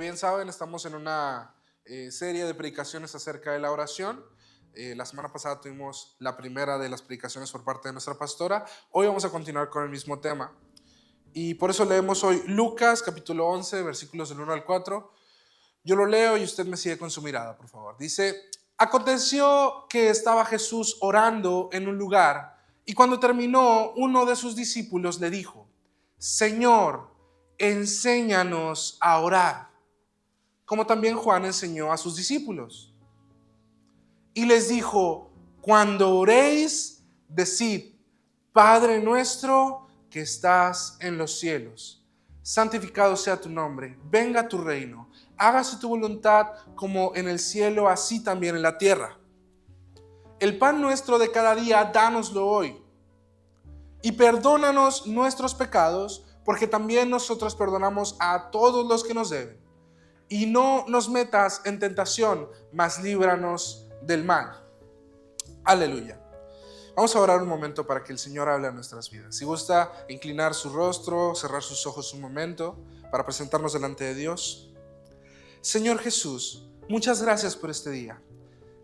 bien saben, estamos en una serie de predicaciones acerca de la oración. La semana pasada tuvimos la primera de las predicaciones por parte de nuestra pastora. Hoy vamos a continuar con el mismo tema. Y por eso leemos hoy Lucas capítulo 11, versículos del 1 al 4. Yo lo leo y usted me sigue con su mirada, por favor. Dice: aconteció que estaba Jesús orando en un lugar, y cuando terminó, uno de sus discípulos le dijo: Señor, enséñanos a orar, como también Juan enseñó a sus discípulos. Y les dijo: cuando oréis, decid: Padre nuestro que estás en los cielos, santificado sea tu nombre, venga tu reino, hágase tu voluntad como en el cielo, así también en la tierra. El pan nuestro de cada día, dánoslo hoy. Y perdónanos nuestros pecados, porque también nosotros perdonamos a todos los que nos deben. Y no nos metas en tentación, mas líbranos del mal. Aleluya. Vamos a orar un momento para que el Señor hable a nuestras vidas. Si gusta inclinar su rostro, cerrar sus ojos un momento para presentarnos delante de Dios. Señor Jesús, muchas gracias por este día.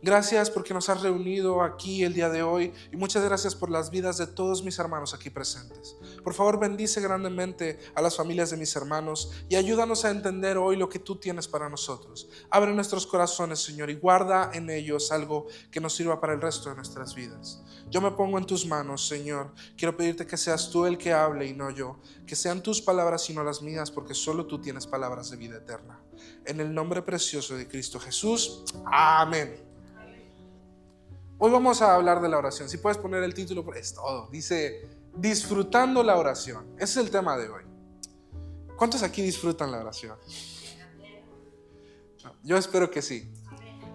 Gracias porque nos has reunido aquí el día de hoy, y muchas gracias por las vidas de todos mis hermanos aquí presentes. Por favor, bendice grandemente a las familias de mis hermanos y ayúdanos a entender hoy lo que tú tienes para nosotros. Abre nuestros corazones, Señor, y guarda en ellos algo que nos sirva para el resto de nuestras vidas. Yo me pongo en tus manos, Señor. Quiero pedirte que seas tú el que hable y no yo. Que sean tus palabras y no las mías, porque solo tú tienes palabras de vida eterna. En el nombre precioso de Cristo Jesús. Amén. Hoy vamos a hablar de la oración. Si puedes poner el título, es todo. Dice: disfrutando la oración. Ese es el tema de hoy. ¿Cuántos aquí disfrutan la oración? Yo espero que sí.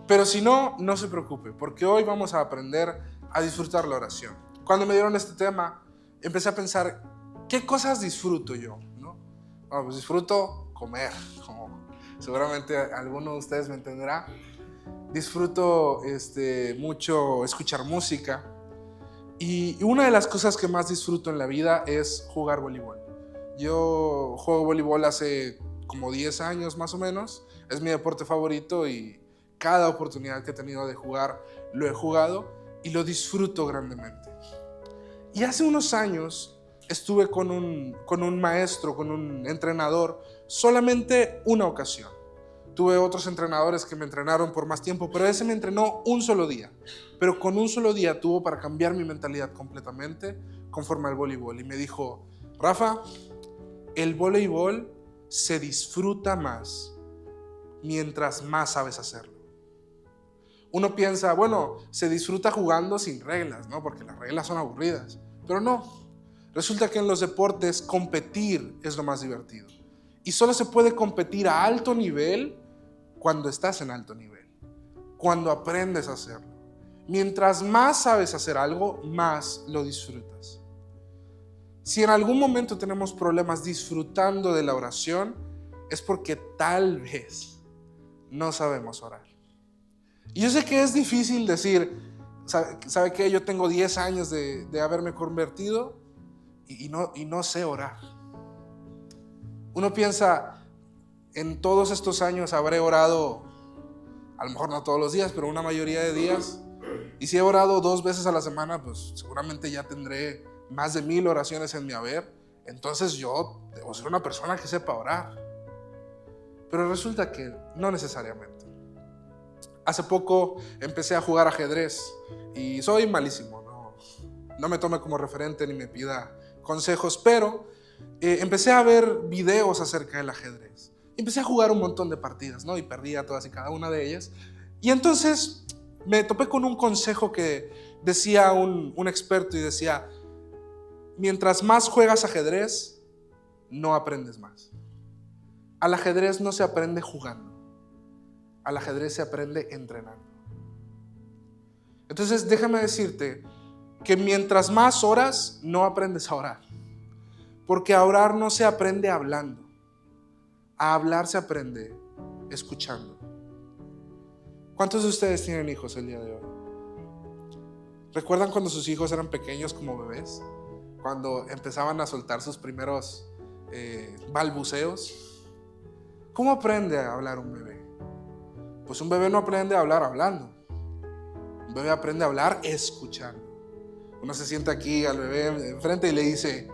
Pero si no, no se preocupe, porque hoy vamos a aprender a disfrutar la oración. Cuando me dieron este tema, empecé a pensar: ¿qué cosas disfruto yo? ¿No? Bueno, pues disfruto comer, como seguramente alguno de ustedes me entenderá. Disfruto mucho escuchar música, y una de las cosas que más disfruto en la vida es jugar voleibol. Yo juego voleibol hace como 10 años más o menos. Es mi deporte favorito y cada oportunidad que he tenido de jugar lo he jugado y lo disfruto grandemente. Y hace unos años estuve con un maestro, con un entrenador, solamente una ocasión. Tuve otros entrenadores que me entrenaron por más tiempo, pero ese me entrenó un solo día. Pero con un solo día tuvo para cambiar mi mentalidad completamente conforme al voleibol. Y me dijo: Rafa, el voleibol se disfruta más mientras más sabes hacerlo. Uno piensa, bueno, se disfruta jugando sin reglas, ¿no? Porque las reglas son aburridas. Pero no. Resulta que en los deportes competir es lo más divertido. Y solo se puede competir a alto nivel cuando estás en alto nivel, cuando aprendes a hacerlo. Mientras más sabes hacer algo, más lo disfrutas. Si en algún momento tenemos problemas disfrutando de la oración, es porque tal vez no sabemos orar. Y yo sé que es difícil decir, ¿sabe qué? Yo tengo 10 años de haberme convertido y no sé orar. Uno piensa, en todos estos años habré orado, a lo mejor no todos los días, pero una mayoría de días. Y si he orado 2 veces a la semana, pues seguramente ya tendré más de 1000 oraciones en mi haber. Entonces yo debo ser una persona que sepa orar. Pero resulta que no necesariamente. Hace poco empecé a jugar ajedrez y soy malísimo. No me tome como referente ni me pida consejos, pero empecé a ver videos acerca del ajedrez. Empecé a jugar un montón de partidas, ¿no? Y perdía todas y cada una de ellas. Y entonces me topé con un consejo que decía un experto, y decía: mientras más juegas ajedrez, no aprendes más. Al ajedrez no se aprende jugando. Al ajedrez se aprende entrenando. Entonces déjame decirte que mientras más oras, no aprendes a orar. Porque a orar no se aprende hablando. A hablar se aprende escuchando. ¿Cuántos de ustedes tienen hijos el día de hoy? ¿Recuerdan cuando sus hijos eran pequeños como bebés? Cuando empezaban a soltar sus primeros balbuceos. ¿Cómo aprende a hablar un bebé? Pues un bebé no aprende a hablar hablando. Un bebé aprende a hablar escuchando. Uno se sienta aquí al bebé enfrente y le dice,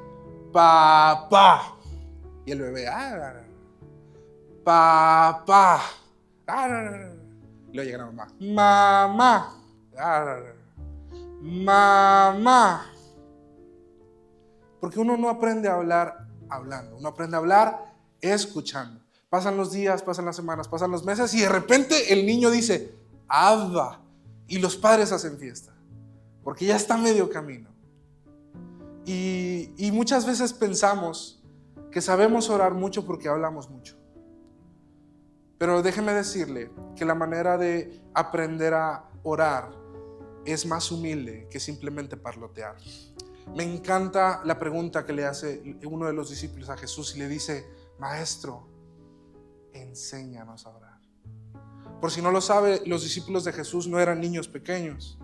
papá. Y el bebé, papá. Y luego llega la mamá, mamá. Mamá. Porque uno no aprende a hablar hablando, uno aprende a hablar escuchando. Pasan los días, pasan las semanas, pasan los meses y de repente el niño dice, Abba. Y los padres hacen fiesta, porque ya está medio camino. Y muchas veces pensamos que sabemos orar mucho porque hablamos mucho. Pero déjeme decirle que la manera de aprender a orar es más humilde que simplemente parlotear. Me encanta la pregunta que le hace uno de los discípulos a Jesús y le dice, Maestro, enséñanos a orar. Por si no lo sabe, los discípulos de Jesús no eran niños pequeños.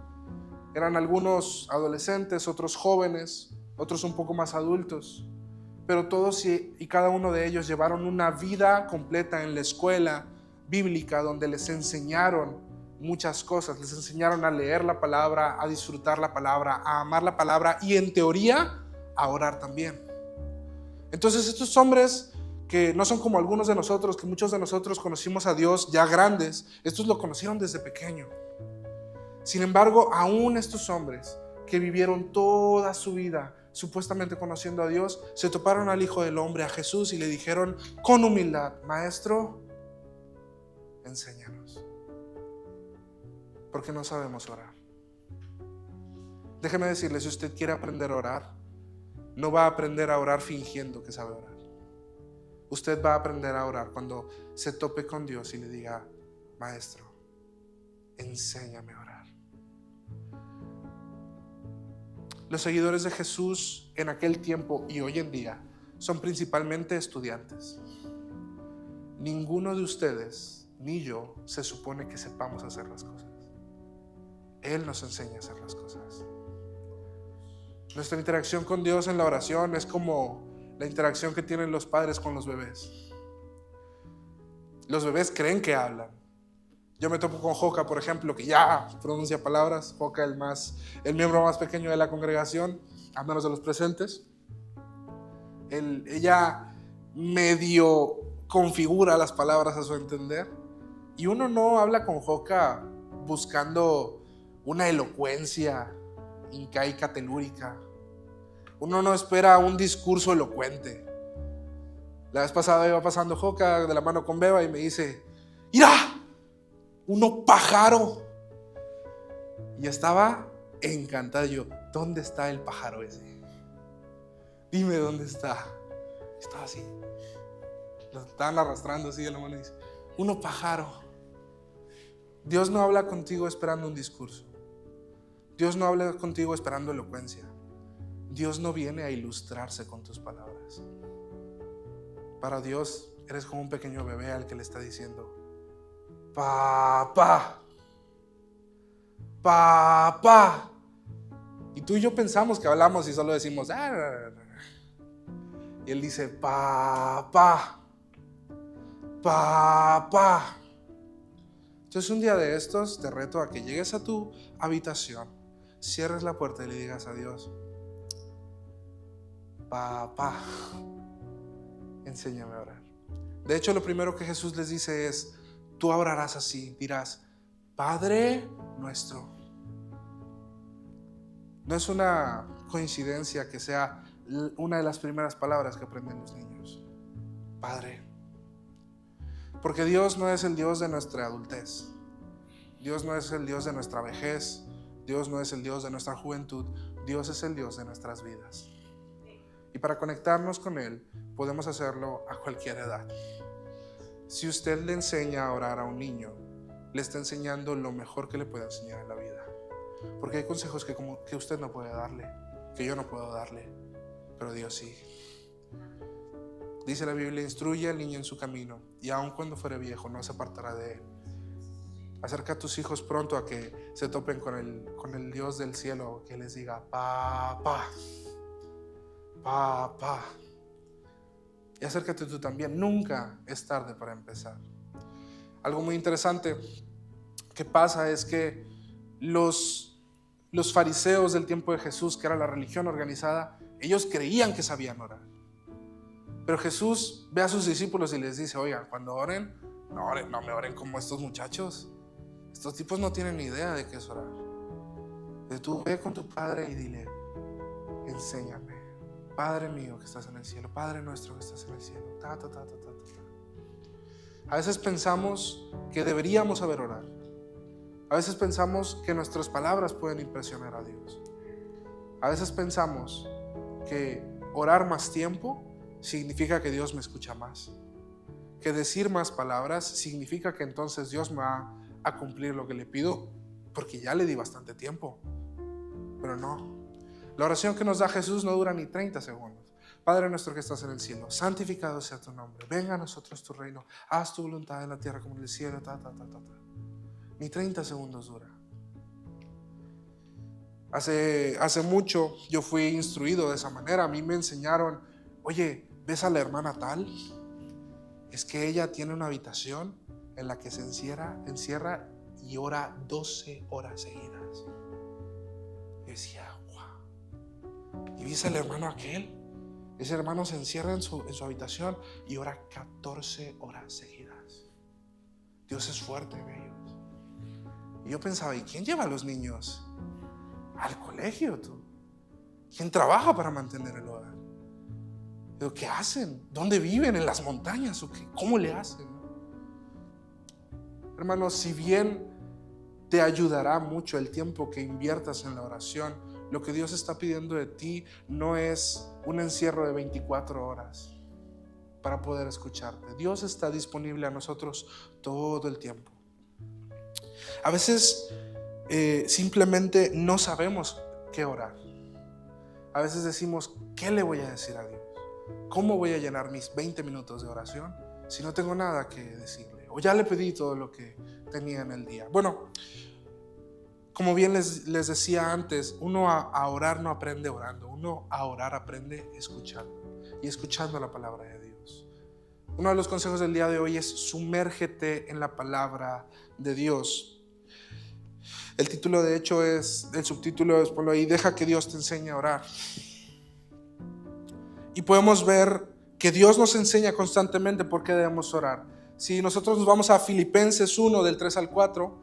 Eran algunos adolescentes, otros jóvenes, otros un poco más adultos. Pero todos y cada uno de ellos llevaron una vida completa en la escuela bíblica donde les enseñaron muchas cosas. Les enseñaron a leer la palabra, a disfrutar la palabra, a amar la palabra y en teoría a orar también. Entonces estos hombres que no son como algunos de nosotros, que muchos de nosotros conocimos a Dios ya grandes, estos lo conocieron desde pequeño. Sin embargo, aún estos hombres que vivieron toda su vida supuestamente conociendo a Dios, se toparon al Hijo del Hombre, a Jesús, y le dijeron con humildad, Maestro, enséñanos, porque no sabemos orar. Déjeme decirle, si usted quiere aprender a orar, no va a aprender a orar fingiendo que sabe orar. Usted va a aprender a orar cuando se tope con Dios y le diga, Maestro, enséñame a orar. Los seguidores de Jesús en aquel tiempo y hoy en día son principalmente estudiantes. Ninguno de ustedes ni yo se supone que sepamos hacer las cosas. Él nos enseña a hacer las cosas. Nuestra interacción con Dios en la oración es como la interacción que tienen los padres con los bebés. Los bebés creen que hablan. Yo me topo con Joca, por ejemplo, que ya pronuncia palabras. Joca, el miembro más pequeño de la congregación, a menos de los presentes. Ella medio configura las palabras a su entender. Y uno no habla con Joca buscando una elocuencia incaica telúrica. Uno no espera un discurso elocuente. La vez pasada iba pasando Joca de la mano con Beba y me dice, ¡mira! ¡Uno pájaro! Y estaba encantado. Yo, ¿dónde está el pájaro ese? Dime dónde está. Estaba así. Lo estaban arrastrando así de la mano y dice, uno pájaro. Dios no habla contigo esperando un discurso. Dios no habla contigo esperando elocuencia. Dios no viene a ilustrarse con tus palabras. Para Dios eres como un pequeño bebé al que le está diciendo, papá, papá. Y tú y yo pensamos que hablamos y solo decimos, y Él dice, papá, papá. Entonces un día de estos te reto a que llegues a tu habitación, cierres la puerta y le digas a Dios, papá, enséñame a orar. De hecho, lo primero que Jesús les dice es, tú orarás así, dirás, Padre nuestro. No es una coincidencia que sea una de las primeras palabras que aprenden los niños. Padre. Porque Dios no es el Dios de nuestra adultez. Dios no es el Dios de nuestra vejez. Dios no es el Dios de nuestra juventud. Dios es el Dios de nuestras vidas. Y para conectarnos con Él, podemos hacerlo a cualquier edad. Si usted le enseña a orar a un niño, le está enseñando lo mejor que le puede enseñar en la vida. Porque hay consejos que usted no puede darle, que yo no puedo darle, pero Dios sí. Dice la Biblia, instruye al niño en su camino, y aun cuando fuere viejo, no se apartará de él. Acerca a tus hijos pronto a que se topen con el Dios del cielo, que les diga, papá, papá, Y acércate tú también. Nunca es tarde para empezar. Algo muy interesante que pasa es que los fariseos del tiempo de Jesús, que era la religión organizada, ellos creían que sabían orar. Pero Jesús ve a sus discípulos y les dice: oigan, cuando oren, no me oren como estos muchachos. Estos tipos no tienen ni idea de qué es orar. Entonces tú ve con tu padre y dile: enséñame, Padre mío que estás en el cielo, Padre nuestro que estás en el cielo. A veces pensamos que deberíamos saber orar. A veces pensamos que nuestras palabras pueden impresionar a Dios. A veces pensamos que orar más tiempo significa que Dios me escucha más. Que decir más palabras significa que entonces Dios me va a cumplir lo que le pido, porque ya le di bastante tiempo. Pero no. La oración que nos da Jesús no dura ni 30 segundos. Padre nuestro que estás en el cielo, santificado sea tu nombre. Venga a nosotros tu reino. Haz tu voluntad en la tierra como en el cielo. Ni 30 segundos dura. Hace mucho yo fui instruido de esa manera. A mí me enseñaron: oye, ¿ves a la hermana tal? Es que ella tiene una habitación en la que se encierra y ora 12 horas seguidas. Yo decía: wow. ¿Y ves al hermano aquel? Ese hermano se encierra en su habitación y ora 14 horas seguidas. Dios es fuerte en ellos. Y yo pensaba: ¿y quién lleva a los niños al colegio? ¿Tú? ¿Quién trabaja para mantener el hogar? Digo, ¿qué hacen? ¿Dónde viven? ¿En las montañas? ¿O qué? ¿Cómo le hacen? Hermanos, si bien te ayudará mucho el tiempo que inviertas en la oración, lo que Dios está pidiendo de ti no es un encierro de 24 horas para poder escucharte. Dios está disponible a nosotros todo el tiempo. A veces simplemente no sabemos qué orar. A veces decimos: ¿qué le voy a decir a Dios? ¿Cómo voy a llenar mis 20 minutos de oración si no tengo nada que decirle? O ya le pedí todo lo que tenía en el día. Bueno, como bien les decía antes, uno a orar no aprende orando. Uno a orar aprende escuchando. Y escuchando la palabra de Dios. Uno de los consejos del día de hoy es: sumérgete en la palabra de Dios. El título, de hecho, el subtítulo es, ponlo ahí: deja que Dios te enseñe a orar. Y podemos ver que Dios nos enseña constantemente por qué debemos orar. Si nosotros nos vamos a Filipenses 1, del 3 al 4,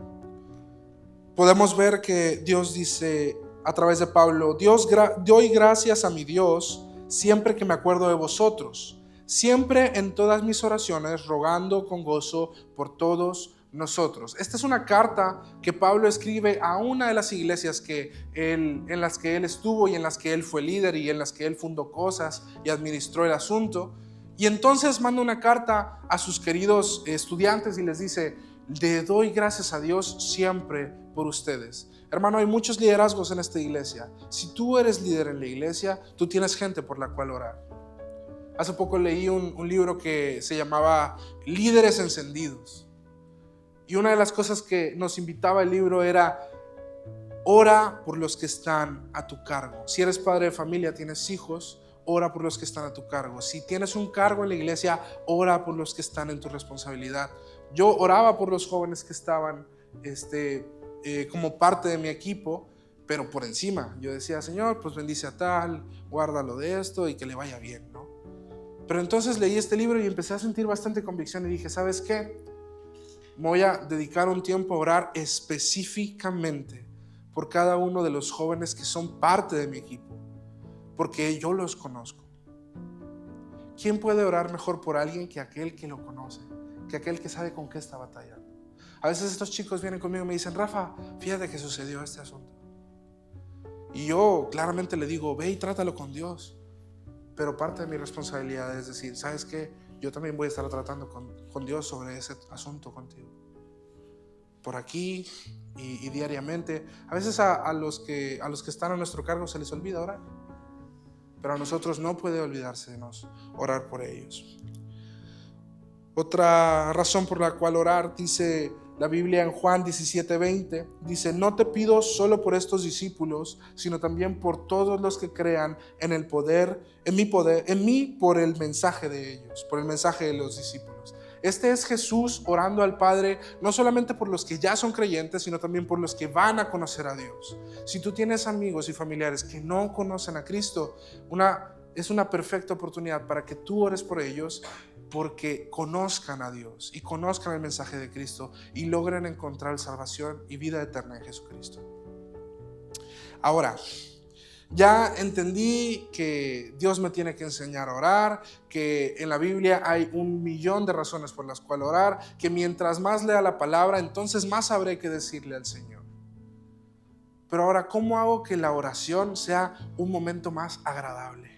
podemos ver que Dios dice a través de Pablo: doy gracias a mi Dios siempre que me acuerdo de vosotros, siempre en todas mis oraciones, rogando con gozo por todos nosotros. Esta es una carta que Pablo escribe a una de las iglesias en las que él estuvo y en las que él fue líder y en las que él fundó cosas y administró el asunto. Y entonces manda una carta a sus queridos estudiantes y les dice: le doy gracias a Dios siempre por ustedes. Hermano, hay muchos liderazgos en esta iglesia. Si tú eres líder en la iglesia, tú tienes gente por la cual orar. Hace poco leí un libro que se llamaba Líderes Encendidos. Y una de las cosas que nos invitaba el libro era: ora por los que están a tu cargo. Si eres padre de familia, tienes hijos, ora por los que están a tu cargo. Si tienes un cargo en la iglesia, ora por los que están en tu responsabilidad. Yo oraba por los jóvenes que estaban como parte de mi equipo, pero por encima. Yo decía: Señor, pues bendice a tal, guárdalo de esto y que le vaya bien, ¿no? Pero entonces leí este libro y empecé a sentir bastante convicción y dije: ¿sabes qué? Me voy a dedicar un tiempo a orar específicamente por cada uno de los jóvenes que son parte de mi equipo, porque yo los conozco. ¿Quién puede orar mejor por alguien que aquel que lo conoce, que aquel que sabe con qué está batallando? A veces estos chicos vienen conmigo y me dicen: Rafa, fíjate que sucedió este asunto. Y yo claramente le digo: ve y trátalo con Dios. Pero parte de mi responsabilidad es decir: ¿sabes qué? Yo también voy a estar tratando con Dios sobre ese asunto contigo. Por aquí y diariamente. A veces a los que están a nuestro cargo se les olvida orar. Pero a nosotros no puede olvidarse de orar por ellos. Otra razón por la cual orar, dice la Biblia en Juan 17:20 dice: no te pido solo por estos discípulos, sino también por todos los que crean en el poder, en mí por el mensaje de ellos, por el mensaje de los discípulos. Este es Jesús orando al Padre, no solamente por los que ya son creyentes, sino también por los que van a conocer a Dios. Si tú tienes amigos y familiares que no conocen a Cristo, es una perfecta oportunidad para que tú ores por ellos, porque conozcan a Dios y conozcan el mensaje de Cristo y logren encontrar salvación y vida eterna en Jesucristo. Ahora, ya entendí que Dios me tiene que enseñar a orar, que en la Biblia hay 1,000,000 de razones por las cuales orar, que mientras más lea la palabra, entonces más sabré qué decirle al Señor. Pero ahora, ¿cómo hago que la oración sea un momento más agradable?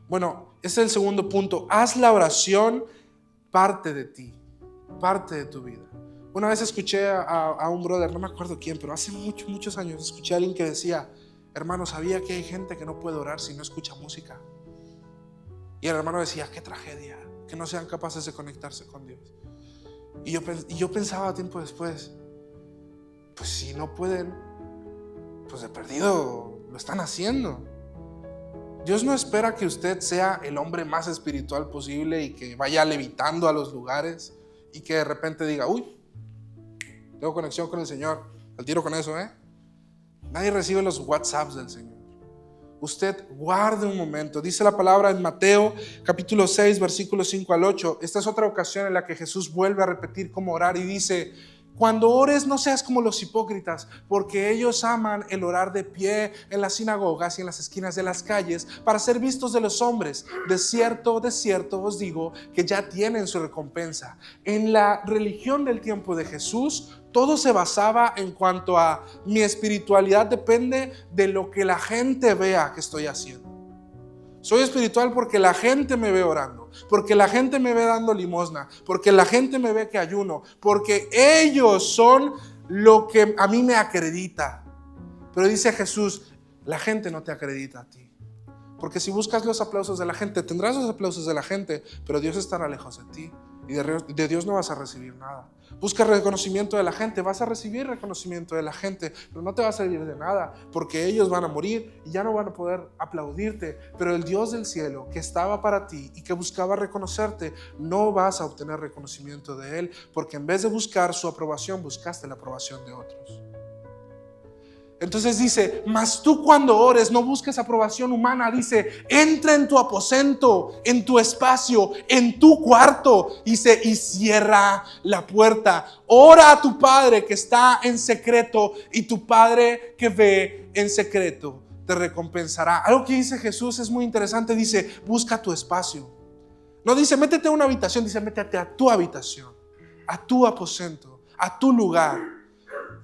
Bueno, ese es el segundo punto. Haz la oración parte de ti, parte de tu vida. Una vez escuché a un brother, no me acuerdo quién, pero hace muchos años escuché a alguien que decía: hermano, ¿sabía que hay gente que no puede orar si no escucha música? Y el hermano decía: qué tragedia, que no sean capaces de conectarse con Dios. Y yo pensaba tiempo después, pues si no pueden, pues de perdido lo están haciendo. Dios no espera que usted sea el hombre más espiritual posible y que vaya levitando a los lugares y que de repente diga: uy, tengo conexión con el Señor, al tiro con eso, Nadie recibe los WhatsApps del Señor. Usted guarde un momento. Dice la palabra en Mateo capítulo 6 versículos 5 al 8. Esta es otra ocasión en la que Jesús vuelve a repetir cómo orar y dice: cuando ores no seas como los hipócritas, porque ellos aman el orar de pie en las sinagogas y en las esquinas de las calles para ser vistos de los hombres. De cierto os digo que ya tienen su recompensa. En la religión del tiempo de Jesús, todo se basaba en cuanto a mi espiritualidad depende de lo que la gente vea que estoy haciendo. Soy espiritual porque la gente me ve orando, porque la gente me ve dando limosna, porque la gente me ve que ayuno, porque ellos son lo que a mí me acredita. Pero dice Jesús: la gente no te acredita a ti. Porque si buscas los aplausos de la gente, tendrás los aplausos de la gente, pero Dios estará lejos de ti. Y de Dios no vas a recibir nada. Busca reconocimiento de la gente, vas a recibir reconocimiento de la gente, pero no te va a servir de nada, porque ellos van a morir y ya no van a poder aplaudirte. Pero el Dios del cielo, que estaba para ti y que buscaba reconocerte, no vas a obtener reconocimiento de Él, porque en vez de buscar su aprobación, buscaste la aprobación de otros. Entonces dice: mas tú cuando ores no busques aprobación humana. Dice: entra en tu aposento, en tu espacio, en tu cuarto, dice, y cierra la puerta. Ora a tu Padre que está en secreto, y tu Padre que ve en secreto te recompensará. Algo que dice Jesús es muy interesante. Dice: busca tu espacio. No dice métete a una habitación, dice métete a tu habitación, a tu aposento, a tu lugar.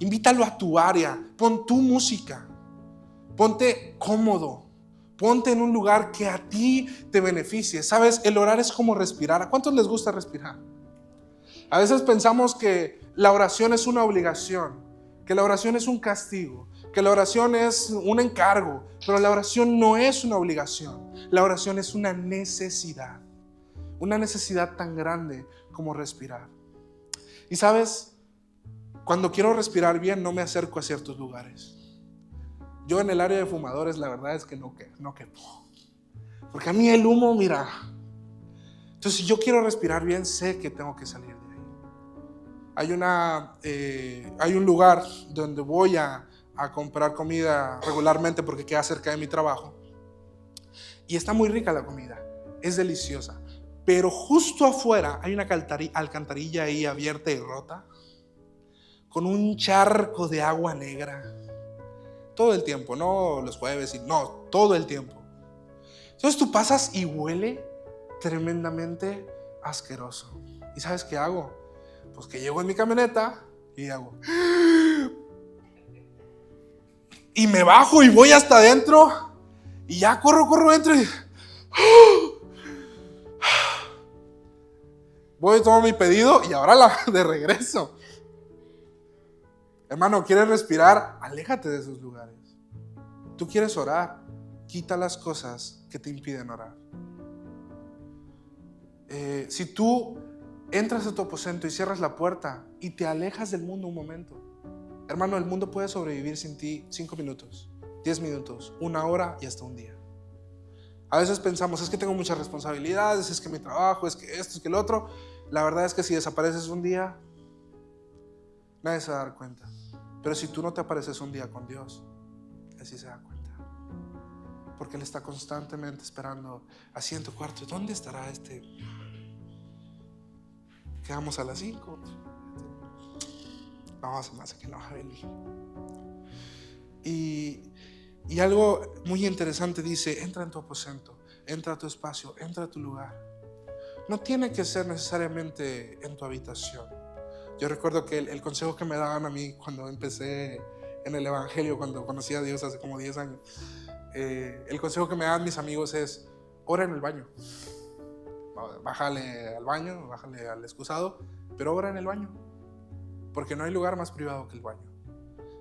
Invítalo a tu área, pon tu música, ponte cómodo, ponte en un lugar que a ti te beneficie. Sabes, el orar es como respirar. ¿A cuántos les gusta respirar? A veces pensamos que la oración es una obligación, que la oración es un castigo, que la oración es un encargo, pero la oración no es una obligación. La oración es una necesidad tan grande como respirar. Y sabes, cuando quiero respirar bien, no me acerco a ciertos lugares. Yo en el área de fumadores, la verdad es que no quepo. Porque a mí el humo, mira. Entonces, si yo quiero respirar bien, sé que tengo que salir de ahí. Hay un lugar donde voy a comprar comida regularmente porque queda cerca de mi trabajo. Y está muy rica la comida. Es deliciosa. Pero justo afuera hay una alcantarilla ahí abierta y rota, con un charco de agua negra. Todo el tiempo, no los jueves, no, todo el tiempo. Entonces tú pasas y huele tremendamente asqueroso. ¿Y sabes qué hago? Pues que llego en mi camioneta y hago. Y me bajo y voy hasta adentro. Y ya corro dentro y voy, tomo mi pedido y ahora de regreso. Hermano, ¿quieres respirar? Aléjate de esos lugares. Tú quieres orar, quita las cosas que te impiden orar. Si tú entras a tu aposento y cierras la puerta y te alejas del mundo un momento. Hermano, el mundo puede sobrevivir sin ti 5 minutos, 10 minutos, 1 hora y hasta un día. A veces pensamos, es que tengo muchas responsabilidades, es que mi trabajo, es que esto, es que el otro. La verdad es que si desapareces un día, nadie se va a dar cuenta. Pero si tú no te apareces un día con Dios, Él sí se da cuenta. Porque Él está constantemente esperando así en tu cuarto. ¿Dónde estará este? Quedamos a las 5. No, se me hace que no va a venir. Y algo muy interesante dice, entra en tu aposento, entra a tu espacio, entra a tu lugar. No tiene que ser necesariamente en tu habitación. Yo recuerdo que el consejo que me daban a mí cuando empecé en el evangelio, cuando conocí a Dios hace como 10 años, el consejo que me daban mis amigos es, ora en el baño. Bájale al baño, bájale al excusado, pero ora en el baño, porque no hay lugar más privado que el baño.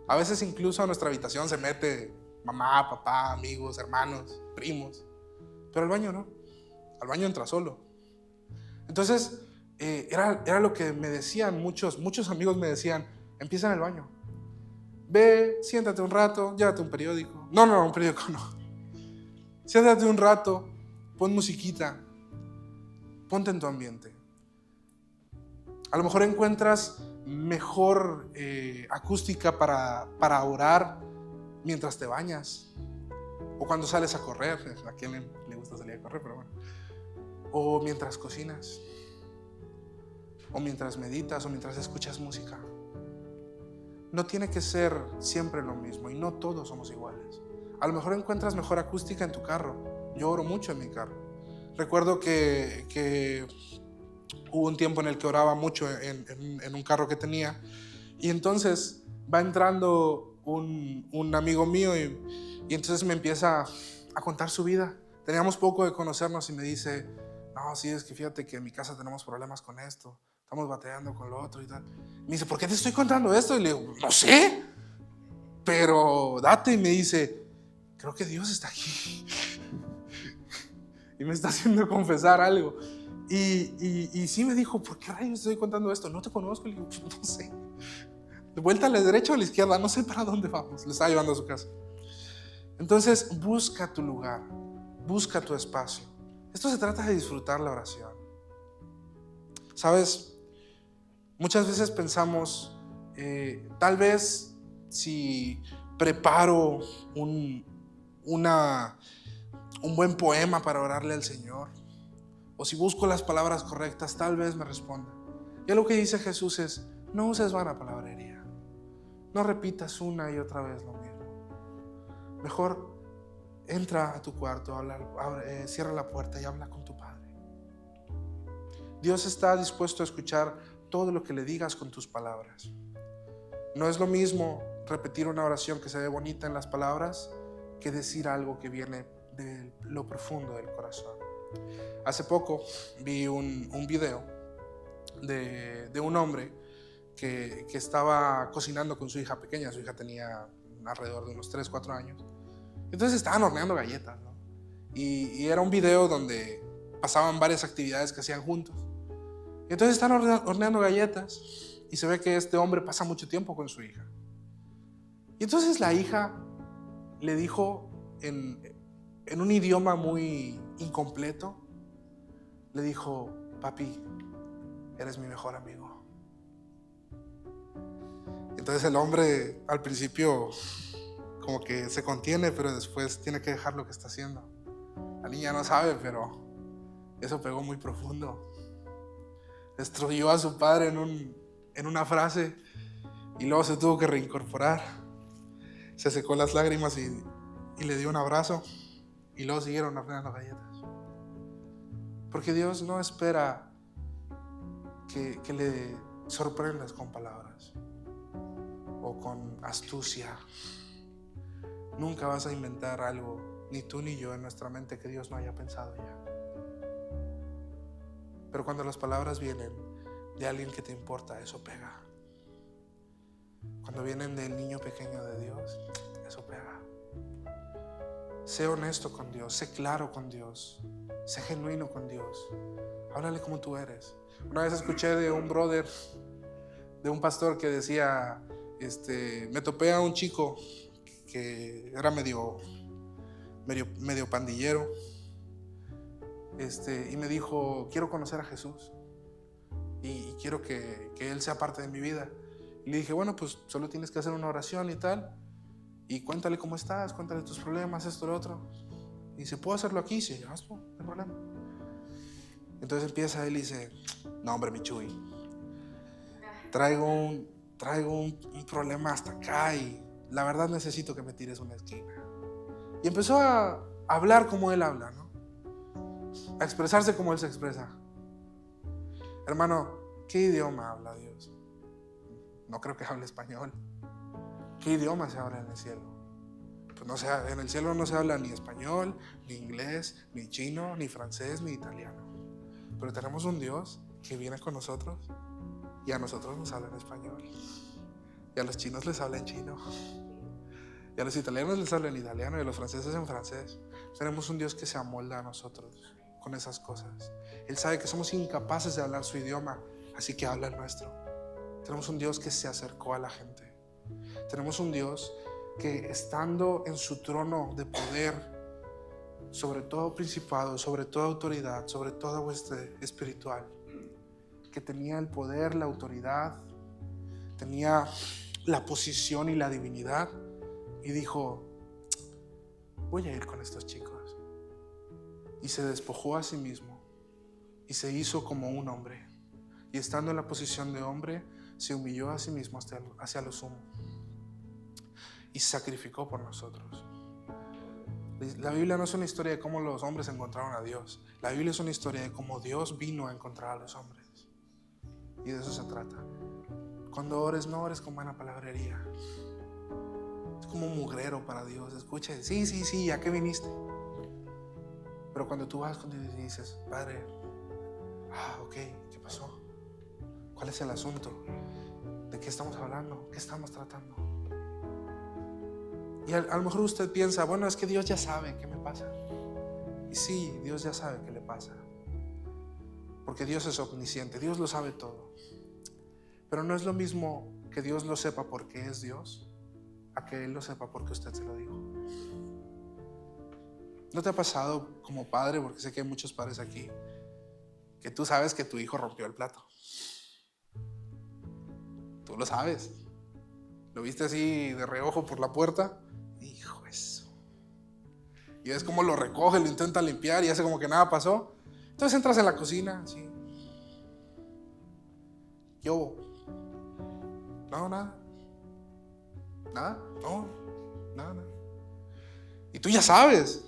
A veces incluso a nuestra habitación se mete mamá, papá, amigos, hermanos, primos, pero al baño no, al baño entra solo. Entonces era lo que me decían muchos amigos me decían, empieza en el baño, ve, siéntate un rato, llévate un periódico, no, un periódico no, siéntate un rato, pon musiquita, ponte en tu ambiente. A lo mejor encuentras mejor acústica para orar mientras te bañas o cuando sales a correr. ¿A quién le gusta salir a correr? Pero bueno. O mientras cocinas, o mientras meditas, o mientras escuchas música. No tiene que ser siempre lo mismo y no todos somos iguales. A lo mejor encuentras mejor acústica en tu carro. Yo oro mucho en mi carro. Recuerdo que hubo un tiempo en el que oraba mucho en un carro que tenía, y entonces va entrando un amigo mío y entonces me empieza a contar su vida. Teníamos poco de conocernos y me dice, no, sí, es que fíjate que en mi casa tenemos problemas con esto, estamos batallando con lo otro y tal. Me dice, ¿por qué te estoy contando esto? Y le digo, no sé, pero date. Y me dice, creo que Dios está aquí y me está haciendo confesar algo. Y sí me dijo, ¿por qué rayos estoy contando esto? No te conozco. Le digo, no sé. De vuelta a la derecha o a la izquierda, no sé para dónde vamos. Le estaba llevando a su casa. Entonces, busca tu lugar, busca tu espacio. Esto se trata de disfrutar la oración. ¿Sabes? Muchas veces pensamos, tal vez si preparo un buen poema para orarle al Señor, o si busco las palabras correctas, tal vez me responda. Y lo que dice Jesús es, no uses vana palabrería. No repitas una y otra vez lo mismo. Mejor entra a tu cuarto, cierra la puerta y habla con tu Padre. Dios está dispuesto a escuchar todo lo que le digas con tus palabras. No es lo mismo repetir una oración que se ve bonita en las palabras que decir algo que viene de lo profundo del corazón. Hace poco vi un video de un hombre que estaba cocinando con su hija pequeña. Su hija tenía alrededor de unos 3, 4 años. Entonces estaban horneando galletas, ¿no? Y era un video donde pasaban varias actividades que hacían juntos. Entonces están horneando galletas y se ve que este hombre pasa mucho tiempo con su hija. Y entonces la hija le dijo en un idioma muy incompleto, le dijo, papi, eres mi mejor amigo. Entonces el hombre al principio como que se contiene, pero después tiene que dejar lo que está haciendo. La niña no sabe, pero eso pegó muy profundo. Destruyó a su padre en una frase y luego se tuvo que reincorporar. Se secó las lágrimas y le dio un abrazo y luego siguieron horneando galletas. Porque Dios no espera que le sorprendas con palabras o con astucia. Nunca vas a inventar algo, ni tú ni yo, en nuestra mente que Dios no haya pensado ya. Pero cuando las palabras vienen de alguien que te importa, eso pega. Cuando vienen del niño pequeño de Dios, eso pega. Sé honesto con Dios, sé claro con Dios, sé genuino con Dios. Háblale como tú eres. Una vez escuché de un brother, de un pastor que decía, me topé a un chico que era medio pandillero, y me dijo, quiero conocer a Jesús y quiero que Él sea parte de mi vida. Y le dije, bueno, pues solo tienes que hacer una oración y tal, y cuéntale cómo estás, cuéntale tus problemas, esto, lo otro. Y dice, ¿puedo hacerlo aquí? Sí, hazlo, no hay problema. Entonces empieza él y dice, no hombre, mi Chuy, traigo un problema hasta acá y la verdad necesito que me tires una esquina. Y empezó a hablar como él habla, ¿no? A expresarse como él se expresa. Hermano, ¿qué idioma habla Dios? No creo que hable español. ¿Qué idioma se habla en el cielo? Pues no sé, en el cielo no se habla ni español, ni inglés, ni chino, ni francés, ni italiano. Pero tenemos un Dios que viene con nosotros y a nosotros nos habla en español. Y a los chinos les habla en chino. Y a los italianos les habla en italiano y a los franceses en francés. Tenemos un Dios que se amolda a nosotros con esas cosas. Él sabe que somos incapaces de hablar su idioma, así que habla el nuestro. Tenemos un Dios que se acercó a la gente. Tenemos un Dios que, estando en su trono de poder, sobre todo principado, sobre toda autoridad, sobre toda hueste espiritual, que tenía el poder, la autoridad, tenía la posición y la divinidad, y dijo, voy a ir con estos chicos. Y se despojó a sí mismo y se hizo como un hombre, y estando en la posición de hombre se humilló a sí mismo hacia lo sumo y sacrificó por nosotros. La Biblia no es una historia de cómo los hombres encontraron a Dios. La Biblia es una historia de cómo Dios vino a encontrar a los hombres, y de eso se trata. Cuando ores, no ores con buena palabrería. Es como un mugrero para Dios. Escuche, sí, ¿a qué viniste? Pero cuando tú vas con Dios y dices, Padre, ok, ¿qué pasó? ¿Cuál es el asunto? ¿De qué estamos hablando? ¿Qué estamos tratando? Y a lo mejor usted piensa, bueno, es que Dios ya sabe qué me pasa. Y sí, Dios ya sabe qué le pasa, porque Dios es omnisciente, Dios lo sabe todo. Pero no es lo mismo que Dios lo sepa porque es Dios, a que Él lo sepa porque usted se lo dijo. ¿No te ha pasado como padre, porque sé que hay muchos padres aquí, que tú sabes que tu hijo rompió el plato? Tú lo sabes. Lo viste así de reojo por la puerta. Hijo, eso. Y ves cómo lo recoge, lo intenta limpiar y hace como que nada pasó. Entonces entras en la cocina, así. ¿Qué hubo? No, nada. Nada, no, nada. Y tú ya sabes,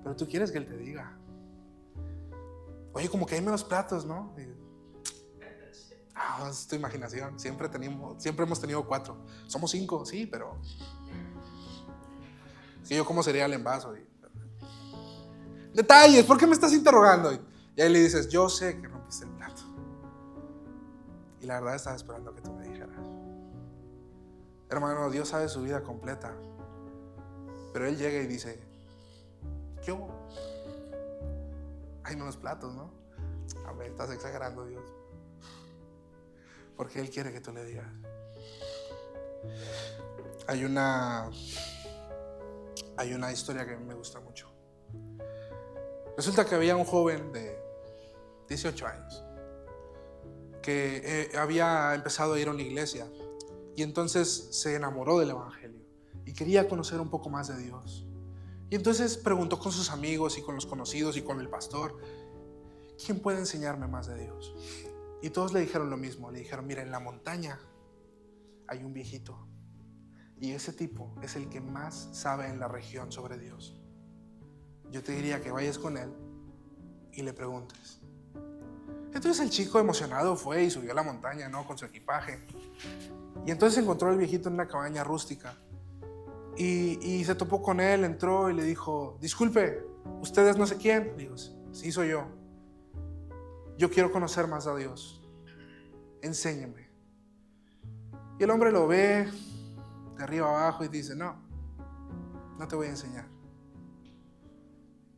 pero tú quieres que Él te diga. Oye, como que hay menos platos, ¿no? Es tu imaginación. Siempre hemos tenido 4. Somos 5, sí, pero sí, yo como cereal en vaso. Detalles, ¿por qué me estás interrogando? Y ahí le dices, yo sé que rompiste el plato. Y la verdad estaba esperando que tú me dijeras. Hermano, Dios sabe su vida completa. Pero Él llega y dice, ¿qué hubo? Hay menos platos, ¿no? A ver, estás exagerando, Dios. Porque Él quiere que tú le digas. Hay una historia que a mí me gusta mucho. Resulta que había un joven de 18 años que había empezado a ir a una iglesia, y entonces se enamoró del evangelio y quería conocer un poco más de Dios. Y entonces preguntó con sus amigos y con los conocidos y con el pastor, ¿quién puede enseñarme más de Dios? Y todos le dijeron lo mismo. Le dijeron, mira, en la montaña hay un viejito, y ese tipo es el que más sabe en la región sobre Dios. Yo te diría que vayas con él y le preguntes. Entonces el chico emocionado fue y subió a la montaña, ¿no? Con su equipaje. Y entonces encontró al viejito en una cabaña rústica. Y se topó con él, entró y le dijo, disculpe, ¿usted es no sé quién? Le digo, sí, soy yo. Yo quiero conocer más a Dios. Enséñeme. Y el hombre lo ve de arriba abajo y dice, no te voy a enseñar.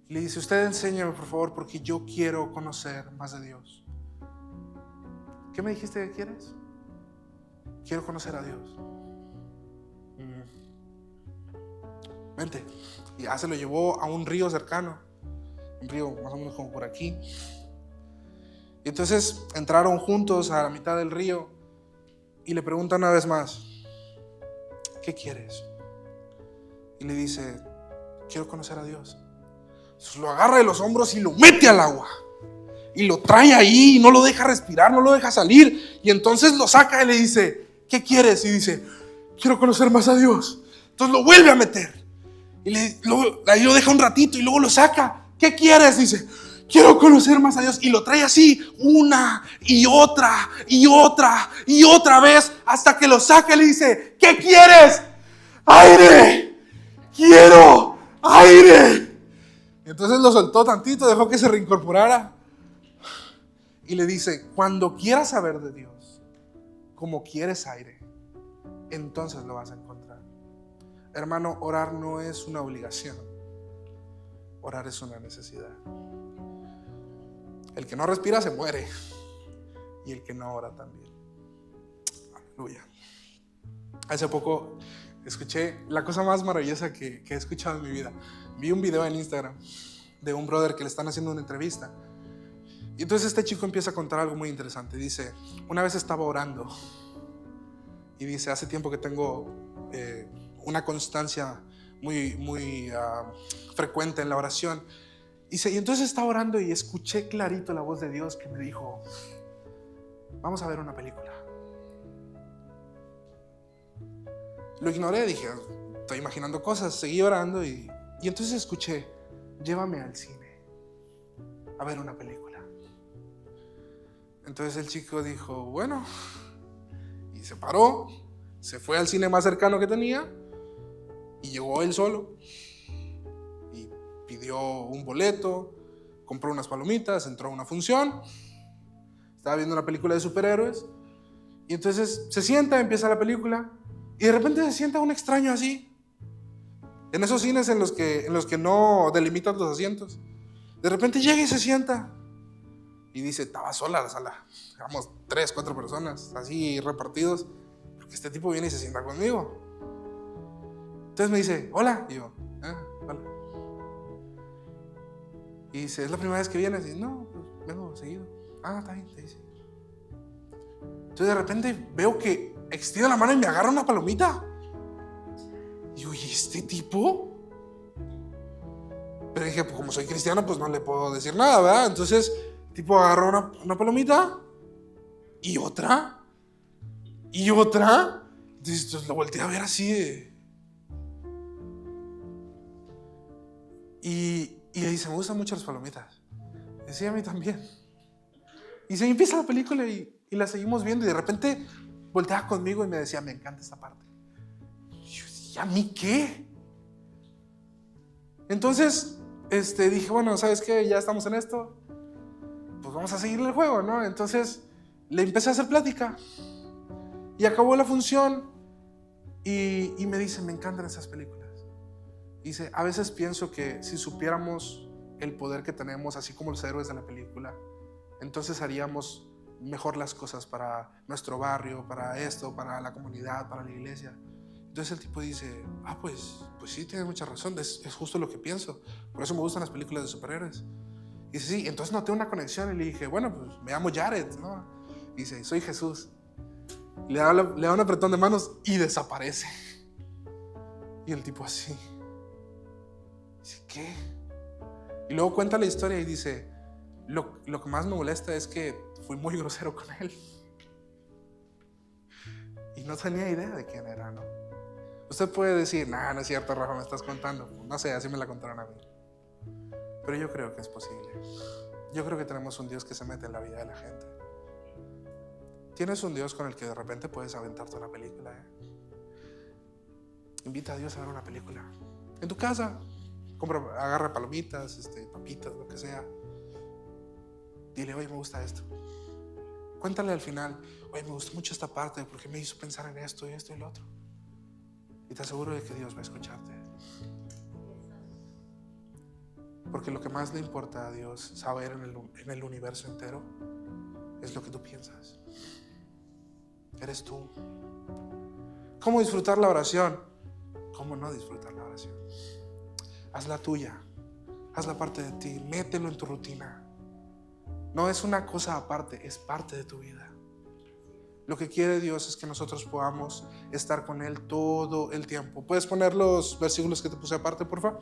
Y le dice, usted enséñame por favor porque yo quiero conocer más de Dios. ¿Qué me dijiste que quieres? Quiero conocer a Dios. Vente. Y ya se lo llevó a un río cercano, un río más o menos como por aquí. Y entonces entraron juntos a la mitad del río y le pregunta una vez más, ¿qué quieres? Y le dice, quiero conocer a Dios. Entonces lo agarra de los hombros y lo mete al agua. Y lo trae ahí y no lo deja respirar, no lo deja salir. Y entonces lo saca y le dice, ¿qué quieres? Y dice, quiero conocer más a Dios. Entonces lo vuelve a meter. Y ahí lo deja un ratito y luego lo saca. ¿Qué quieres? Dice, quiero conocer más a Dios. Y lo trae así una y otra y otra y otra vez hasta que lo saca y le dice, ¿qué quieres? ¡Aire! ¡Quiero aire! Entonces lo soltó tantito, dejó que se reincorporara. Y le dice, cuando quieras saber de Dios, como quieres aire, entonces lo vas a encontrar. Hermano, orar no es una obligación. Orar es una necesidad. El que no respira se muere. Y el que no ora también. Aleluya. Hace poco escuché la cosa más maravillosa que he escuchado en mi vida. Vi un video en Instagram de un brother que le están haciendo una entrevista. Y entonces este chico empieza a contar algo muy interesante. Dice, una vez estaba orando. Y dice, hace tiempo que tengo una constancia muy frecuente en la oración. Dice, y entonces estaba orando y escuché clarito la voz de Dios que me dijo, vamos a ver una película. Lo ignoré, dije, estoy imaginando cosas, seguí orando y entonces escuché, llévame al cine a ver una película. Entonces el chico dijo, bueno, y se paró, se fue al cine más cercano que tenía y llegó él solo y pidió un boleto, compró unas palomitas, entró a una función, estaba viendo una película de superhéroes y entonces se sienta, empieza la película y de repente se sienta un extraño así, en esos cines en los que no delimitan los asientos. De repente llega y se sienta y dice, estaba sola la sala, éramos 3, 4 personas así repartidos, porque este tipo viene y se sienta conmigo. Entonces me dice, hola, y yo, hola. Y dice, ¿es la primera vez que vienes? Y no, pues vengo seguido. Está bien, te dice. Entonces de repente veo que extiende la mano y me agarra una palomita. Y yo, ¿y este tipo? Pero dije, pues como soy cristiano, pues no le puedo decir nada, ¿verdad? Entonces, el tipo agarró una palomita y otra y otra. Entonces lo volteé a ver así de... Y le dice, me gustan mucho las palomitas. Y decía, a mí también. Y se empieza la película y la seguimos viendo. Y de repente volteaba conmigo y me decía, me encanta esta parte. Y yo, ¿y a mí qué? Entonces dije, bueno, ¿sabes qué? Ya estamos en esto. Pues vamos a seguir el juego, ¿no? Entonces le empecé a hacer plática. Y acabó la función. Y me dice, me encantan esas películas. Dice, a veces pienso que si supiéramos el poder que tenemos, así como los héroes de la película, entonces haríamos mejor las cosas para nuestro barrio, para esto, para la comunidad, para la iglesia. Entonces el tipo dice, pues sí, tienes mucha razón, es justo lo que pienso. Por eso me gustan las películas de superhéroes. Dice, sí, entonces noté una conexión y le dije, bueno, pues me llamo Jared, ¿no? Dice, soy Jesús. Le da un apretón de manos y desaparece. Y el tipo así. Dice, ¿qué? Y luego cuenta la historia y dice, lo que más me molesta es que fui muy grosero con él. Y no tenía idea de quién era, ¿no? Usted puede decir, no es cierto, Rafa, me estás contando. No sé, así me la contaron a mí. Pero yo creo que es posible. Yo creo que tenemos un Dios que se mete en la vida de la gente. Tienes un Dios con el que de repente puedes aventarte una película, Invita a Dios a ver una película. En tu casa, agarra palomitas, papitas, lo que sea. Dile, oye, me gusta esto. Cuéntale al final, oye, me gustó mucho esta parte porque me hizo pensar en esto y esto y lo otro. Y te aseguro de que Dios va a escucharte. Porque lo que más le importa a Dios saber en el universo entero es lo que tú piensas. Eres tú. ¿Cómo disfrutar la oración? ¿Cómo no disfrutar la oración? Hazla tuya. Hazla parte de ti. Mételo en tu rutina. No es una cosa aparte, es parte de tu vida. Lo que quiere Dios es que nosotros podamos estar con Él todo el tiempo. ¿Puedes poner los versículos que te puse aparte, por favor?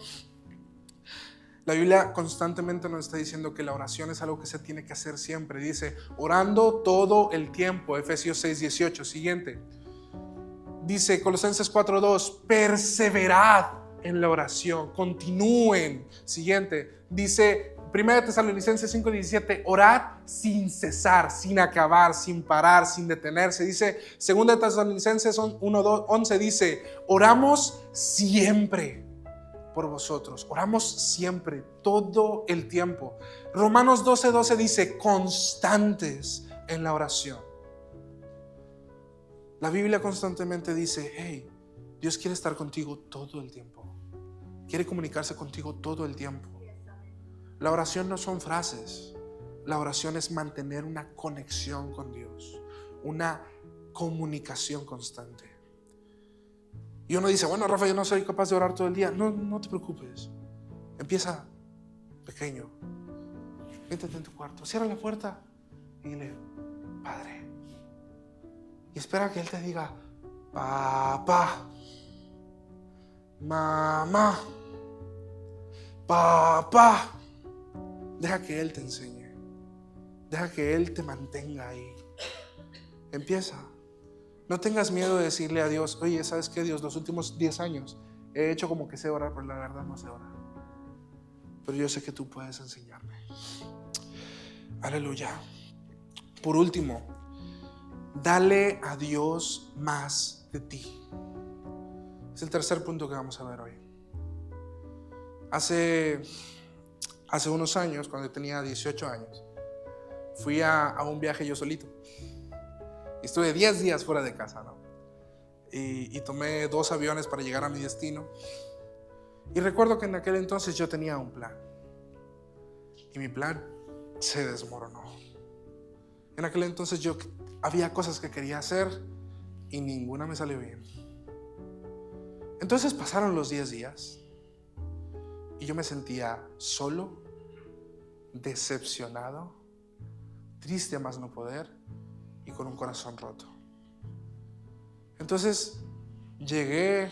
La Biblia constantemente nos está diciendo que la oración es algo que se tiene que hacer siempre. Dice, orando todo el tiempo. Efesios 6:18. Siguiente. Dice Colosenses 4:2, perseverad en la oración, continúen. Siguiente. Dice 1 Tesalonicenses 5:17, orad sin cesar, sin acabar, sin parar, sin detenerse. Dice 2 Tesalonicenses 1:11, dice, oramos siempre por vosotros. Oramos siempre, todo el tiempo. Romanos 12:12 dice, constantes en la oración. La Biblia constantemente dice, hey, Dios quiere estar contigo todo el tiempo. Quiere comunicarse contigo todo el tiempo. La oración no son frases. La oración es mantener una conexión con Dios, una comunicación constante. Y uno dice, bueno, Rafa, yo no soy capaz de orar todo el día. No te preocupes. Empieza pequeño. Métete en tu cuarto, cierra la puerta y dile, Padre. Y espera que Él te diga, papá, mamá, papá. Deja que Él te enseñe. Deja que Él te mantenga ahí. Empieza. No tengas miedo de decirle a Dios, oye, ¿sabes qué, Dios? Los últimos 10 años he hecho como que sé orar, pero la verdad no sé orar. Pero yo sé que tú puedes enseñarme. Aleluya. Por último, dale a Dios más de ti. Es el tercer punto que vamos a ver hoy. Hace unos años, cuando tenía 18 años, fui a un viaje yo solito. Estuve 10 días fuera de casa, ¿no? Y tomé 2 aviones para llegar a mi destino. Y recuerdo que en aquel entonces yo tenía un plan. Y mi plan se desmoronó. En aquel entonces había cosas que quería hacer y ninguna me salió bien. Entonces pasaron los 10 días y yo me sentía solo, decepcionado, triste a más no poder y con un corazón roto. Entonces llegué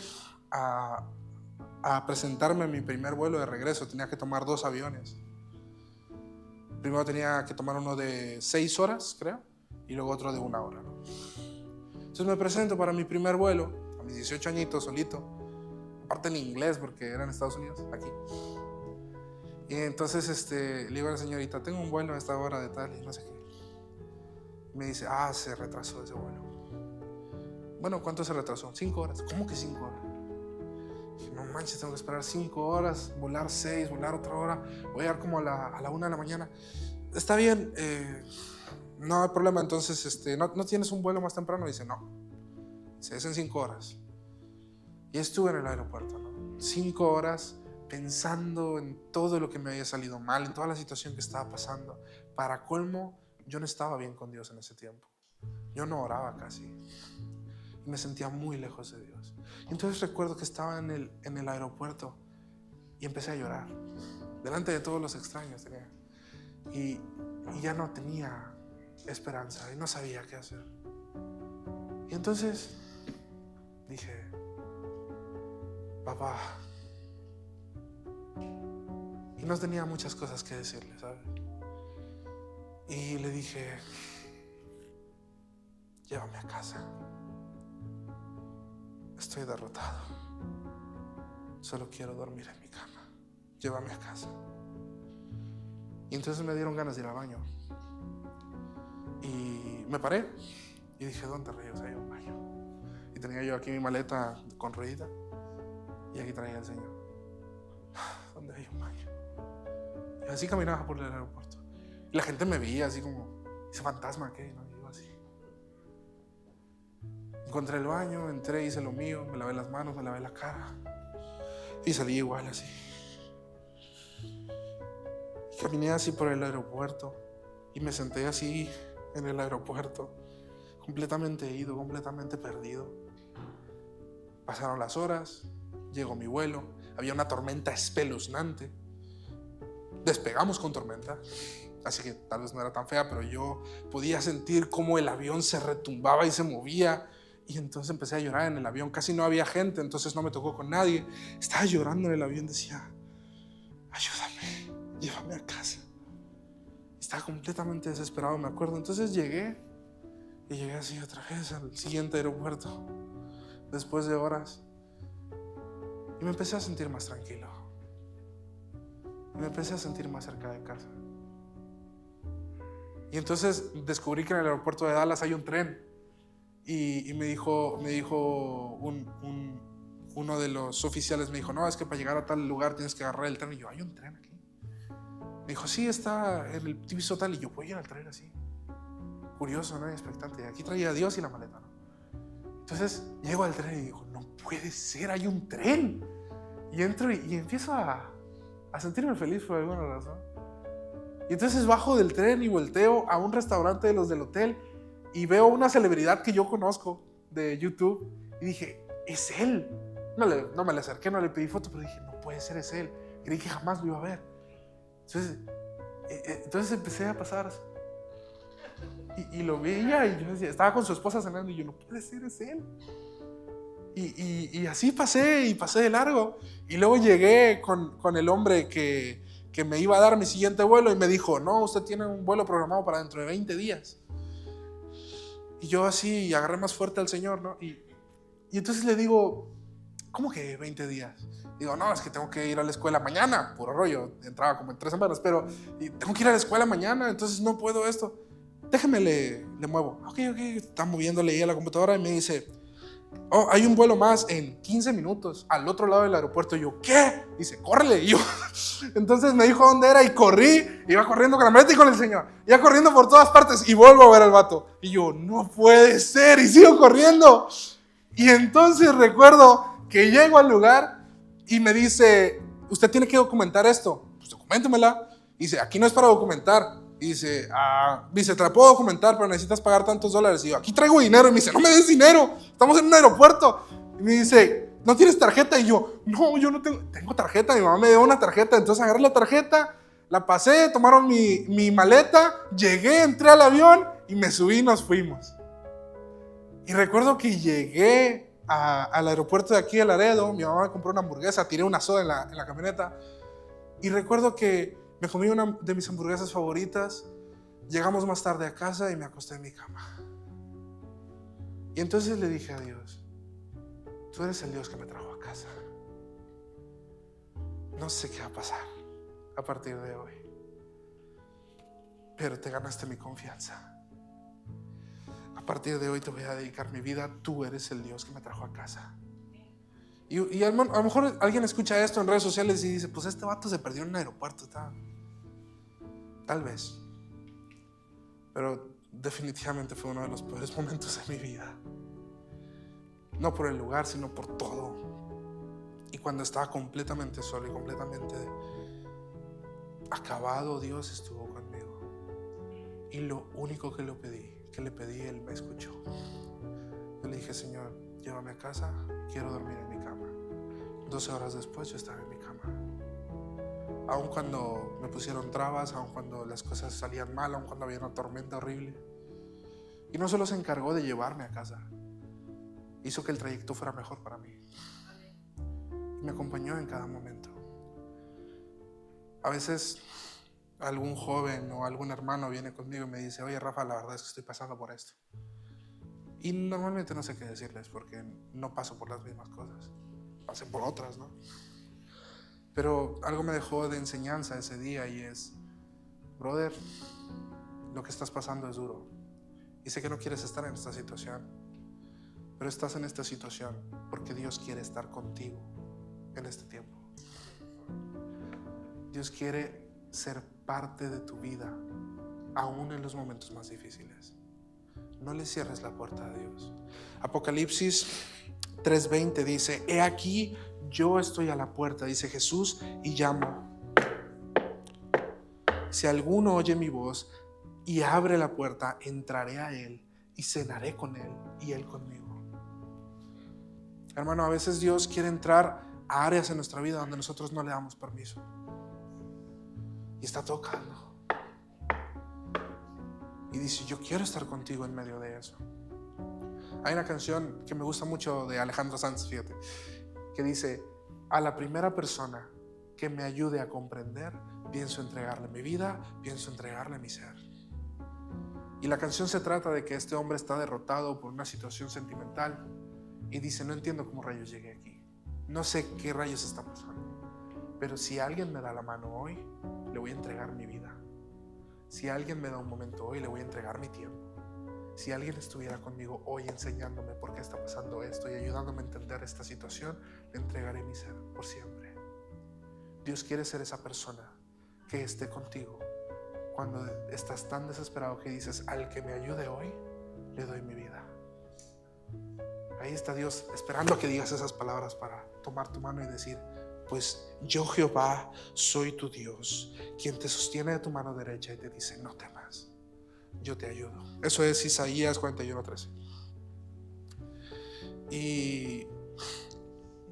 a presentarme en mi primer vuelo de regreso. Tenía que tomar 2 aviones. Primero tenía que tomar uno de 6 horas, creo, y luego otro de 1 hora, ¿no? Entonces me presento para mi primer vuelo, a mis 18 añitos, solito. Aparte en inglés, porque era en Estados Unidos, aquí. Y entonces le digo a la señorita, tengo un vuelo a esta hora de tal, y no sé qué. Y me dice, se retrasó ese vuelo. Bueno, ¿cuánto se retrasó? 5 horas. ¿Cómo que 5 horas? Dije, no manches, tengo que esperar 5 horas, volar 6, volar otra hora. Voy a llegar como a la 1 de la mañana. Está bien, no hay problema. Entonces, ¿no tienes un vuelo más temprano? Dice, no. Dice, es en 5 horas. Y estuve en el aeropuerto, ¿no? 5 horas pensando en todo lo que me había salido mal, en toda la situación que estaba pasando. Para colmo, yo no estaba bien con Dios en ese tiempo. Yo no oraba casi. Y me sentía muy lejos de Dios. Entonces recuerdo que estaba en el aeropuerto y empecé a llorar. Delante de todos los extraños tenía. Y ya no tenía esperanza y no sabía qué hacer. Y entonces dije, papá. Y no tenía muchas cosas que decirle, ¿sabes? Y le dije, llévame a casa. Estoy derrotado. Solo quiero dormir en mi cama. Llévame a casa. Y entonces me dieron ganas de ir al baño. Y me paré y dije, ¿dónde rayos hay un baño? Y tenía yo aquí mi maleta con ruedita. Y aquí traía el Señor. ¿Dónde hay un baño? Y así caminaba por el aeropuerto. Y la gente me veía así como, ese fantasma que, ¿no? Y yo así. Encontré el baño, entré, hice lo mío, me lavé las manos, me lavé la cara. Y salí igual así. Caminé así por el aeropuerto y me senté así en el aeropuerto, completamente ido, completamente perdido. Pasaron las horas, llegó mi vuelo, había una tormenta espeluznante. Despegamos con tormenta, así que tal vez no era tan fea, pero yo podía sentir cómo el avión se retumbaba y se movía. Y entonces empecé a llorar en el avión. Casi no había gente, entonces no me tocó con nadie. Estaba llorando en el avión, decía: ayúdame, llévame a casa. Estaba completamente desesperado, me acuerdo. Entonces llegué así otra vez al siguiente aeropuerto, después de horas, y me empecé a sentir más tranquilo. Me empecé a sentir más cerca de casa. Y entonces descubrí que en el aeropuerto de Dallas hay un tren. Y me dijo uno de los oficiales, me dijo: no, es que para llegar a tal lugar tienes que agarrar el tren. Y yo: ¿hay un tren aquí? Me dijo: sí, está en el piso tal. Y yo: voy a ir al tren así, curioso, ¿no? Expectante. Aquí traía a Dios y la maleta, ¿no? Entonces llego al tren y digo: no puede ser, hay un tren. Y entro y empiezo a sentirme feliz por alguna razón. Y entonces bajo del tren y volteo a un restaurante de los del hotel y veo una celebridad que yo conozco de YouTube y dije: es él. No me le acerqué, no le pedí foto, pero dije: no puede ser, es él. Creí que jamás lo iba a ver. Entonces empecé a pasar y lo veía, y yo decía, estaba con su esposa cenando y yo: no puede ser, es él. Y así pasé de largo. Y luego llegué con el hombre que me iba a dar mi siguiente vuelo y me dijo: no, usted tiene un vuelo programado para dentro de 20 días. Y yo así agarré más fuerte al Señor, ¿no? Y entonces le digo: ¿cómo que 20 días? Digo: no, es que tengo que ir a la escuela mañana. Puro rollo, entraba como en 3 semanas, pero tengo que ir a la escuela mañana, entonces no puedo esto. Déjeme, le muevo. Ok, está moviéndole ahí a la computadora y me dice: oh, hay un vuelo más en 15 minutos al otro lado del aeropuerto. Y yo: ¿qué? Dice: córrele. Y yo, entonces me dijo dónde era y corrí. Iba corriendo con la maleta y con el Señor. Iba corriendo por todas partes y vuelvo a ver al vato. Y yo: no puede ser. Y sigo corriendo. Y entonces recuerdo que llego al lugar y me dice: usted tiene que documentar esto. Pues documéntemela. Y dice: aquí no es para documentar. Y dice, te la puedo documentar, pero necesitas pagar tantos dólares. Y yo: aquí traigo dinero. Y me dice: no me des dinero, estamos en un aeropuerto. Y me dice: ¿no tienes tarjeta? Y yo: no, yo no tengo tarjeta, mi mamá me dio una tarjeta. Entonces agarré la tarjeta, la pasé, tomaron mi maleta, llegué, entré al avión y me subí y nos fuimos. Y recuerdo que llegué al aeropuerto de aquí de Laredo. Mi mamá me compró una hamburguesa, tiré una soda en la camioneta. Y recuerdo que me comí una de mis hamburguesas favoritas. Llegamos más tarde a casa y me acosté en mi cama. Y entonces le dije a Dios: tú eres el Dios que me trajo a casa. No sé qué va a pasar a partir de hoy, pero te ganaste mi confianza. A partir de hoy te voy a dedicar mi vida. Tú eres el Dios que me trajo a casa. Y a lo mejor alguien escucha esto en redes sociales y dice: pues este vato se perdió en un aeropuerto. Tal vez. Pero definitivamente fue uno de los peores momentos de mi vida. No por el lugar, sino por todo. Y cuando estaba completamente solo y completamente acabado, Dios estuvo conmigo. Y lo único que le pedí, Él me escuchó. Yo le dije: Señor, llévame a casa, quiero dormir en mi cama. 12 horas después yo estaba en mi cama. Aun cuando me pusieron trabas, aun cuando las cosas salían mal, aun cuando había una tormenta horrible. Y no solo se encargó de llevarme a casa, hizo que el trayecto fuera mejor para mí. Y me acompañó en cada momento. A veces algún joven o algún hermano viene conmigo y me dice: oye, Rafa, la verdad es que estoy pasando por esto. Y normalmente no sé qué decirles porque no paso por las mismas cosas. Pasé por otras, ¿no? Pero algo me dejó de enseñanza ese día y es: brother, lo que estás pasando es duro. Y sé que no quieres estar en esta situación, pero estás en esta situación porque Dios quiere estar contigo en este tiempo. Dios quiere ser parte de tu vida, aún en los momentos más difíciles. No le cierres la puerta a Dios. Apocalipsis 3:20 dice: he aquí, yo estoy a la puerta, dice Jesús, y llamo. si alguno oye mi voz y abre la puerta, entraré a él y cenaré con él y él conmigo. Hermano, a veces Dios quiere entrar a áreas en nuestra vida donde nosotros no le damos permiso. Y está tocando. Y dice, yo quiero estar contigo en medio de eso. Hay una canción que me gusta mucho de Alejandro Sanz, fíjate, que dice, a la primera persona que me ayude a comprender, pienso entregarle mi vida, pienso entregarle mi ser. Y la canción se trata de que este hombre está derrotado por una situación sentimental y dice, no entiendo cómo rayos llegué aquí, no sé qué rayos está pasando, pero si alguien me da la mano hoy, le voy a entregar mi vida. Si alguien me da un momento hoy, le voy a entregar mi tiempo. Si alguien estuviera conmigo hoy enseñándome por qué está pasando esto y ayudándome a entender esta situación, le entregaré mi ser por siempre. Dios quiere ser esa persona que esté contigo cuando estás tan desesperado que dices, al que me ayude hoy, le doy mi vida. Ahí está Dios esperando a que digas esas palabras para tomar tu mano y decir, pues yo Jehová soy tu Dios, quien te sostiene de tu mano derecha y te dice, no temas, yo te ayudo. Eso es Isaías 41:13. Y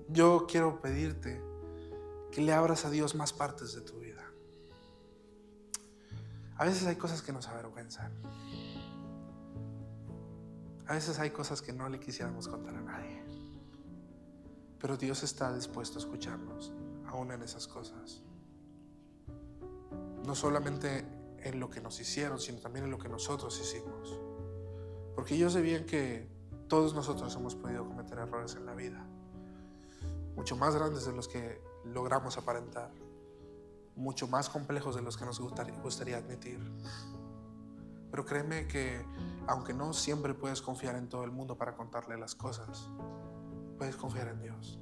yo quiero pedirte que le abras a Dios más partes de tu vida. A veces hay cosas que nos avergüenzan. A veces hay cosas que no le quisiéramos contar a nadie. Pero Dios está dispuesto a escucharnos, aún en esas cosas. No solamente en lo que nos hicieron, sino también en lo que nosotros hicimos. Porque yo sé bien que todos nosotros hemos podido cometer errores en la vida, mucho más grandes de los que logramos aparentar, mucho más complejos de los que nos gustaría admitir. Pero créeme que aunque no siempre puedes confiar en todo el mundo para contarle las cosas, puedes confiar en Dios,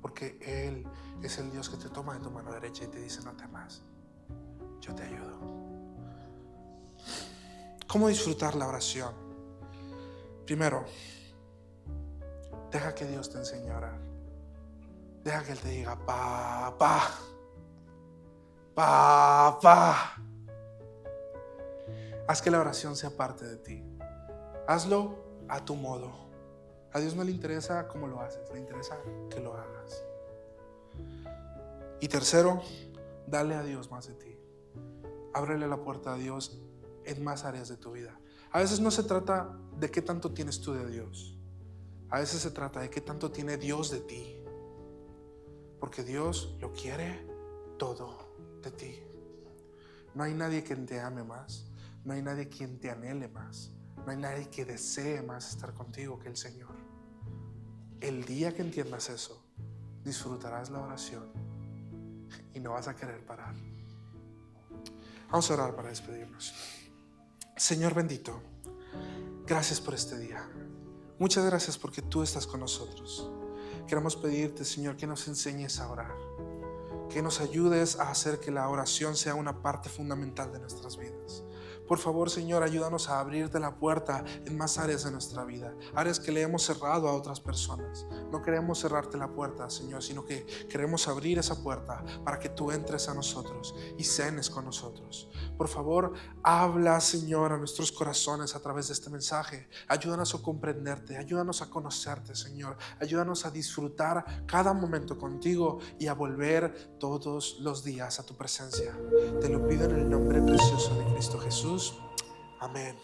porque Él es el Dios que te toma de tu mano derecha y te dice, no temas, yo te ayudo. ¿Cómo disfrutar la oración? Primero, deja que Dios te enseñe a orar. Deja que Él te diga, papá, papá. Haz que la oración sea parte de ti. Hazlo a tu modo. A Dios no le interesa cómo lo haces, le interesa que lo hagas. Y tercero, dale a Dios más de ti. Ábrele la puerta a Dios en más áreas de tu vida. A veces no se trata de qué tanto tienes tú de Dios. A veces se trata de qué tanto tiene Dios de ti. Porque Dios lo quiere todo de ti. No hay nadie quien te ame más. No hay nadie quien te anhele más. No hay nadie que desee más estar contigo que el Señor. El día que entiendas eso, disfrutarás la oración y no vas a querer parar. Vamos a orar para despedirnos. Señor bendito, gracias por este día. Muchas gracias porque tú estás con nosotros. Queremos pedirte, Señor, que nos enseñes a orar, que nos ayudes a hacer que la oración sea una parte fundamental de nuestras vidas. Por favor, Señor, ayúdanos a abrirte la puerta en más áreas de nuestra vida, áreas que le hemos cerrado a otras personas. No queremos cerrarte la puerta, Señor, sino que queremos abrir esa puerta para que tú entres a nosotros y cenes con nosotros. Por favor, habla, Señor, a nuestros corazones a través de este mensaje. Ayúdanos a comprenderte, ayúdanos a conocerte, Señor. Ayúdanos a disfrutar cada momento contigo y a volver todos los días a tu presencia. Te lo pido en el nombre precioso de Cristo Jesús. Amén.